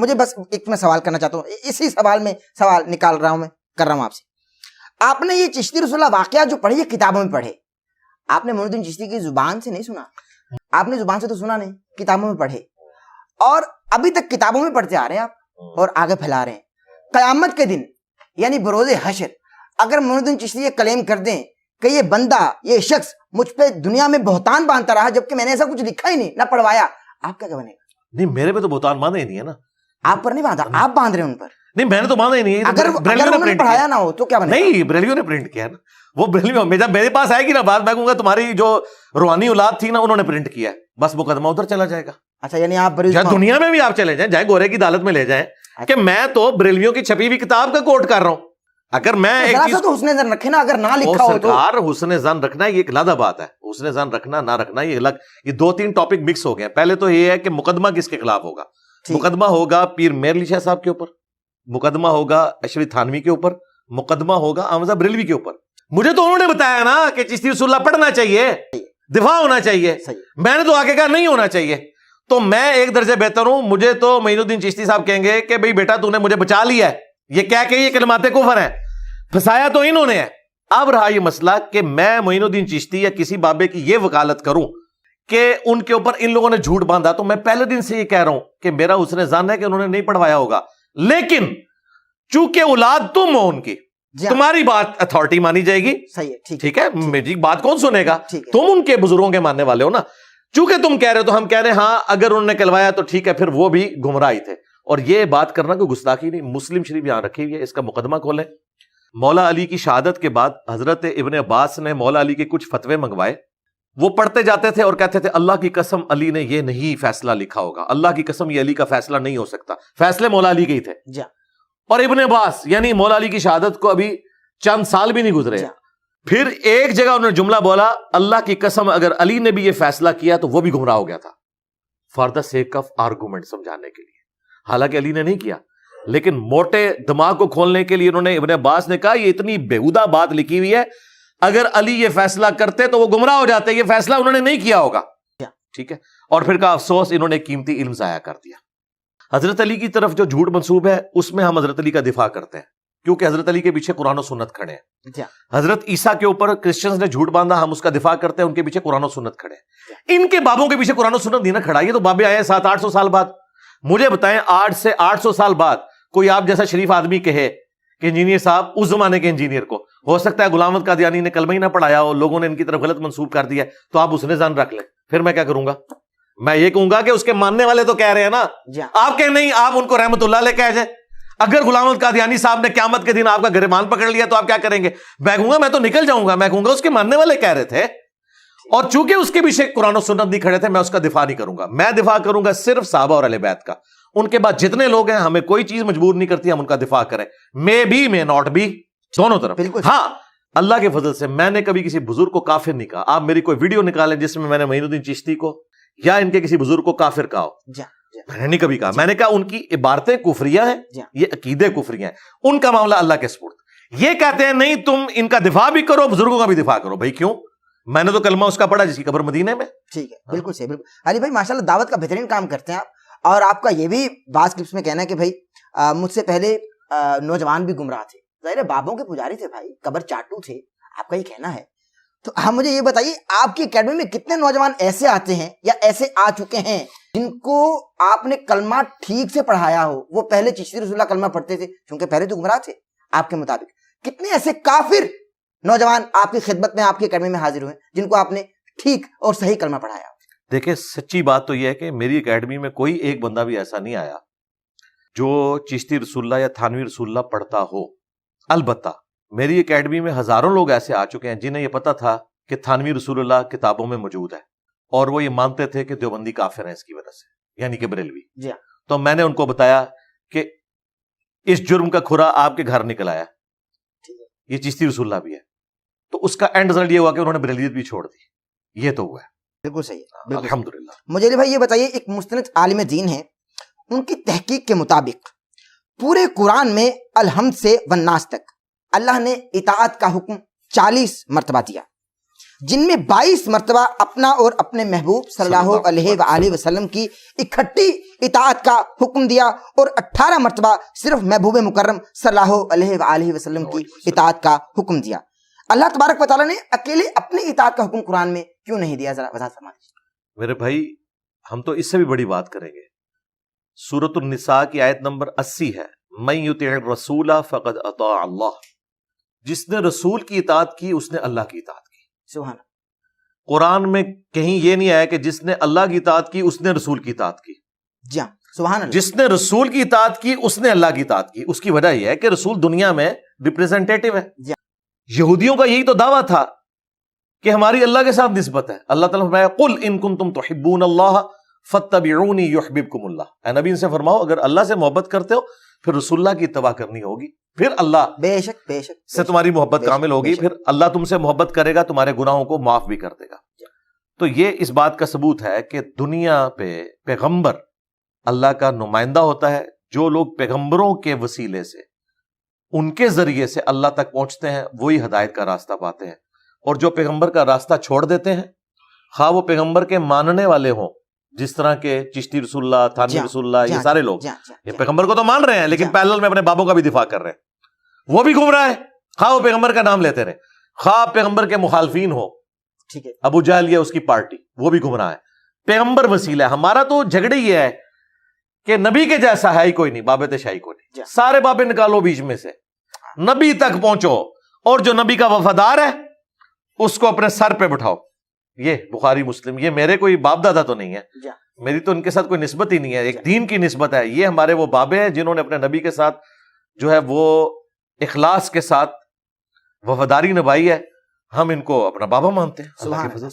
مجھے بس ایک میں سوال کرنا چاہتا ہوں، اسی سوال میں سوال نکال رہا ہوں، میں کر رہا ہوں آپ سے. آپ نے یہ چشتی رسول اللہ واقعات جو پڑھے یہ کتابوں میں پڑھے، آپ نے معین الدین چشتی کی زبان سے نہیں سنا، آپ نے زبان سے تو سنا نہیں، کتابوں میں پڑھے، اور ابھی تک کتابوں میں پڑھتے آ رہے ہیں آپ اور آگے پھیلا رہے ہیں. قیامت کے دن یعنی بروز حشر اگر معین الدین چشتی یہ کلیم کر دیں کہ یہ بندہ، یہ شخص مجھ پہ دنیا میں بہتان باندھتا رہا جبکہ میں نے ایسا کچھ لکھا ہی نہیں نہ پڑھوایا، آپ کیا بنے گا؟ نہیں میرے پہ تو بہتان باندھا ہی نہیں ہے نا. آپ پر نہیں باندھا، آپ باندھ رہے ہیں ان پر. نہیں میں نے تو باندھا ہی نہیں ہے. اگر انہوں نے پڑھایا نہ ہو تو کیا بنے گا؟ نہیں بریلویوں نے پرنٹ کیا ہے نا. وہ بریلویوں جب میرے پاس آئے گی نا بات، میں کہوں گا تمہاری جو روحانی اولاد تھی نا انہوں نے پرنٹ کیا ہے، بس مقدمہ ادھر چلا جائے گا. اچھا یعنی آپ دنیا میں بھی آپ چلے جائیں، چاہے گورے کی عدالت میں لے جائیں کہ میں تو بریلویوں کی چھپی ہوئی کتاب کا کوٹ کر رہا ہوں. اگر میں ایک چیز تو حسن زن رکھے نا، اگر نہ لکھا ہو تو حسن زن رکھنا یہ ایک علیحدہ بات ہے. حسن زن رکھنا نہ رکھنا یہ الگ، یہ دو تین ٹاپک مکس ہو گئے. پہلے تو یہ ہے کہ مقدمہ کس کے خلاف ہوگا. مقدمہ ہوگا پیر میر علی شاہ صاحب کے اوپر، مقدمہ ہوگا اشرف تھانوی کے اوپر، مقدمہ ہوگا حمزہ بریلوی کے اوپر. مجھے تو انہوں نے بتایا نا کہ چشتی رسول اللہ پڑھنا چاہیے، دفاع ہونا چاہیے. میں نے تو آگے کہا نہیں ہونا چاہیے. تو میں ایک درجے بہتر ہوں. مجھے تو معین الدین چشتی صاحب کہیں گے کہ بھئی بیٹا تو نے مجھے بچا لیا ہے، یہ کیا کہ یہ کلمات کفر ہیں. پھنسایا تو انہوں نے ہے. اب رہا یہ مسئلہ کہ میں معین الدین چشتی یا کسی بابے کی یہ وکالت کروں کہ ان کے اوپر ان لوگوں نے جھوٹ باندھا، تو میں پہلے دن سے یہ کہہ رہا ہوں کہ میرا حسن ظن ہے کہ انہوں نے نہیں پڑھوایا ہوگا. لیکن چونکہ اولاد تم ہو ان کی، تمہاری بات اتھارٹی مانی جائے گی. ٹھیک ہے، میری بات کون سنے گا؟ تم ان کے بزرگوں کے ماننے والے ہو نا. چونکہ تم کہہ رہے ہو تو ہم کہہ رہے ہیں ہاں اگر انہوں نے کلوایا تو ٹھیک ہے، پھر وہ بھی گمراہی تھے. اور یہ بات کرنا کوئی گستاخی نہیں. مسلم شریف یہاں رکھی ہوئی ہے، اس کا مقدمہ کھولیں. مولا علی کی شہادت کے بعد حضرت ابن عباس نے مولا علی کے کچھ فتوے منگوائے. وہ پڑھتے جاتے تھے اور کہتے تھے اللہ کی قسم علی نے یہ نہیں فیصلہ لکھا ہوگا، اللہ کی قسم یہ علی کا فیصلہ نہیں ہو سکتا. فیصلے مولا علی کے ہی تھے. اور ابن عباس یعنی مولا علی کی شہادت کو ابھی چند سال بھی نہیں گزرے. پھر ایک جگہ انہوں نے جملہ بولا اللہ کی قسم اگر علی نے بھی یہ فیصلہ کیا تو وہ بھی گمراہ ہو گیا تھا. For the sake of argument, سمجھانے کے لیے. حالانکہ علی نے نہیں کیا، لیکن موٹے دماغ کو کھولنے کے لیے انہوں نے، ابن عباس نے کہا یہ اتنی بیہودہ بات لکھی ہوئی ہے، اگر علی یہ فیصلہ کرتے تو وہ گمراہ ہو جاتے، یہ فیصلہ انہوں نے نہیں کیا ہوگا. ٹھیک ہے. اور پھر کہا افسوس انہوں نے قیمتی علم ضائع کر دیا. حضرت علی کی طرف جو جھوٹ منسوب ہے اس میں ہم حضرت علی کا دفاع کرتے ہیں کیونکہ حضرت علی کے پیچھے قرآن و سنت کھڑے ہیں. حضرت عیسیٰ کے اوپر کرسچنز نے جھوٹ باندھا، ہم اس کا دفاع کرتے ہیں، ان کے پیچھے قرآن و سنت کھڑے ہیں. ان کے بابوں کے پیچھے قرآن و سنت نہیں نہ کھڑا. یہ تو بابے آئے ہیں 700-800 سال بعد. مجھے بتائیں 800 سے 800 سال بعد کوئی آپ جیسا شریف آدمی کہے کہ انجینئر صاحب، اس زمانے کے انجینئر کو ہو سکتا ہے غلام احمد قادیانی نے کلمہ ہی نہ پڑھایا ہو، لوگوں نے ان کی طرف غلط منسوب کر دیا، تو آپ اس نے ظن رکھ لیں. پھر میں کیا کروں گا؟ میں یہ کہوں گا کہ اس کے ماننے والے تو کہہ رہے ہیں نا. آپ کہیں نہیں، آپ ان کو رحمت اللہ علیہ کہہ جائیں. اگر غلام احمد قادیانی صاحب نے قیامت کے دن آپ کا گریبان پکڑ لیا تو آپ کیا کریں گے؟ میں کہوں گا میں تو نکل جاؤں گا. میں کہوں گا اس کے ماننے والے کہہ رہے تھے، اور چونکہ اس کے پیچھے قرآن و سنت نہیں کھڑے تھے میں اس کا دفاع نہیں کروں گا. میں دفاع کروں گا صرف صحابہ اور اہل بیت کا. ان کے بعد جتنے لوگ ہیں ہمیں کوئی چیز مجبور نہیں کرتی ہم ان کا دفاع کریں. May be may not be, دونوں طرف. ہاں اللہ کے فضل سے میں نے کبھی کسی بزرگ کو کافر نہیں کہا. آپ میری کوئی ویڈیو نکالیں جس میں نے معین الدین چشتی کو یا ان کے کسی بزرگ کو کافر کہا ہو. میں نے نہیں کبھی کہا. میں نے کہا ان کی عبارتیں کفریہ ہیں، یہ عقیدے کفریہ ہیں، ان کا معاملہ اللہ کے سپرد. یہ کہتے ہیں نہیں تم ان کا دفاع بھی کرو، بزرگوں کا بھی دفاع کرو. بھائی کیوں؟ میں نے تو کلمہ اس کا پڑھا جس کی قبر مدینے میں. ٹھیک ہے، بالکل صحیح. بالکل علی بھائی ماشاءاللہ دعوت کا بہترین کام کرتے ہیں آپ. اور آپ کا یہ بھی بعض کلپس میں کہنا ہے کہ بھائی مجھ سے پہلے نوجوان بھی گمراہ تھے. ظاہر بابوں کے پجاری تھے بھائی، قبر چاٹو تھے، آپ کا یہ کہنا ہے. تو آپ مجھے یہ بتائیے آپ کی اکیڈمی میں کتنے نوجوان ایسے آتے ہیں یا ایسے آ چکے ہیں جن کو آپ نے کلمہ ٹھیک سے پڑھایا ہو؟ وہ پہلے چشتی رسول اللہ کلمہ پڑھتے تھے کیونکہ پہلے تو گمراہ تھے آپ کے مطابق. کتنے ایسے کافر نوجوان آپ کی خدمت میں آپ کی اکیڈمی میں حاضر ہوئے جن کو آپ نے ٹھیک اور صحیح کلمہ پڑھایا؟ دیکھیں سچی بات تو یہ ہے کہ میری اکیڈمی میں کوئی ایک بندہ بھی ایسا نہیں آیا جو چشتی رسول اللہ یا تھانوی رسول اللہ پڑھتا ہو. البتہ میری اکیڈمی میں ہزاروں لوگ ایسے آ چکے ہیں جنہیں یہ پتا تھا کہ تھانوی رسول اللہ کتابوں میں موجود ہے اور وہ یہ مانتے تھے کہ دیوبندی کافر ہیں اس کی وجہ سے، یعنی کہ بریلوی. تو میں نے ان کو بتایا کہ اس جرم کا کھرا آپ کے گھر نکل آیا، یہ چشتی رسول اللہ بھی ہے. تو اس کا اینڈ رزلٹ یہ ہوا کہ انہوں نے بریلویت بھی چھوڑ دی. یہ تو ہوا ہے. بالکل صحیح. الحمدللہ. مجھے بھائی یہ بتائیے، ایک مستند عالم دین ہے، ان کی تحقیق کے مطابق پورے قرآن میں الحمد سے والناس تک اللہ نے اطاعت کا حکم 40 مرتبہ دیا. جن میں 22 مرتبہ اپنا اور اپنے محبوب صلی اللہ علیہ وآلہ وسلم کی اکٹھی اطاعت کا حکم دیا، اور 18 مرتبہ صرف محبوب مکرم صلی اللہ علیہ وآلہ وسلم کی اطاعت کا حکم دیا۔ اللہ تبارک و تعالیٰ نے اکیلے اپنی اطاعت کا حکم قرآن میں کیوں نہیں دیا؟ ذرا وضاحت فرمائیے۔ میرے بھائی ہم تو اس سے بھی بڑی بات کریں گے۔ سورۃ النساء کی آیت نمبر 80 ہے، من یطع الرسول فقد اطاع اللہ، جس نے رسول کی اطاعت کی اس نے اللہ کی اطاعت کی۔ سبحان اللہ۔ قرآن میں کہیں یہ نہیں آیا کہ جس نے اللہ کی اطاعت کی اس نے رسول کی اطاعت کی۔ جی ہاں، سبحان اللہ۔ جس نے رسول کی اطاعت کی اس نے اللہ کی اطاعت کی۔ اس کی وجہ یہ ہے کہ رسول دنیا میں ریپریزنٹیٹو ہے۔ جی۔ یہودیوں کا یہی تو دعویٰ تھا کہ ہماری اللہ کے ساتھ نسبت ہے۔ اللہ تعالیٰ نے فرمایا قل ان کنتم تحبون اللہ فاتبعونی یحببکم اللہ، اے نبی ان سے فرماؤ اگر اللہ سے محبت کرتے ہو پھر رسول اللہ کی اتباع کرنی ہوگی، پھر اللہ بے شک بے شک سے تمہاری محبت کامل ہوگی، پھر اللہ تم سے محبت کرے گا، تمہارے گناہوں کو معاف بھی کر دے گا۔ تو یہ اس بات کا ثبوت ہے کہ دنیا پہ پیغمبر اللہ کا نمائندہ ہوتا ہے۔ جو لوگ پیغمبروں کے وسیلے سے ان کے ذریعے سے اللہ تک پہنچتے ہیں وہی ہدایت کا راستہ پاتے ہیں، اور جو پیغمبر کا راستہ چھوڑ دیتے ہیں، خواہ وہ پیغمبر کے ماننے والے ہوں، جس طرح کے چشتی رسول اللہ، تھانوی رسول اللہ، یہ سارے لوگ یہ پیغمبر کو تو مان رہے ہیں لیکن پیرلل میں اپنے بابوں کا بھی دفاع کر رہے ہیں، وہ بھی گمراہ ہے، خواہ وہ پیغمبر کا نام لیتے رہے، خواہ پیغمبر کے مخالفین ہو، ٹھیک ہے، ابو جہل یا اس کی پارٹی، وہ بھی گمراہ ہے۔ پیغمبر وسیلہ ہے۔ ہمارا تو جھگڑے یہ ہے کہ نبی کے جیسا ہے ہی کوئی نہیں، بابے شاہی کو نہیں، سارے بابے نکالو بیچ میں سے، نبی تک پہنچو، اور جو نبی کا وفادار ہے اس کو اپنے سر پہ بٹھاؤ۔ یہ بخاری مسلم، یہ میرے کوئی باپ دادا تو نہیں ہے، میری تو ان کے ساتھ کوئی نسبت ہی نہیں ہے، ایک دین کی نسبت ہے۔ یہ ہمارے وہ بابے ہیں جنہوں نے اپنے نبی کے ساتھ جو ہے وہ اخلاص کے ساتھ وفاداری نبھائی ہے، ہم ان کو اپنا بابا مانتے ہیں۔ اللہ کے فضل سے۔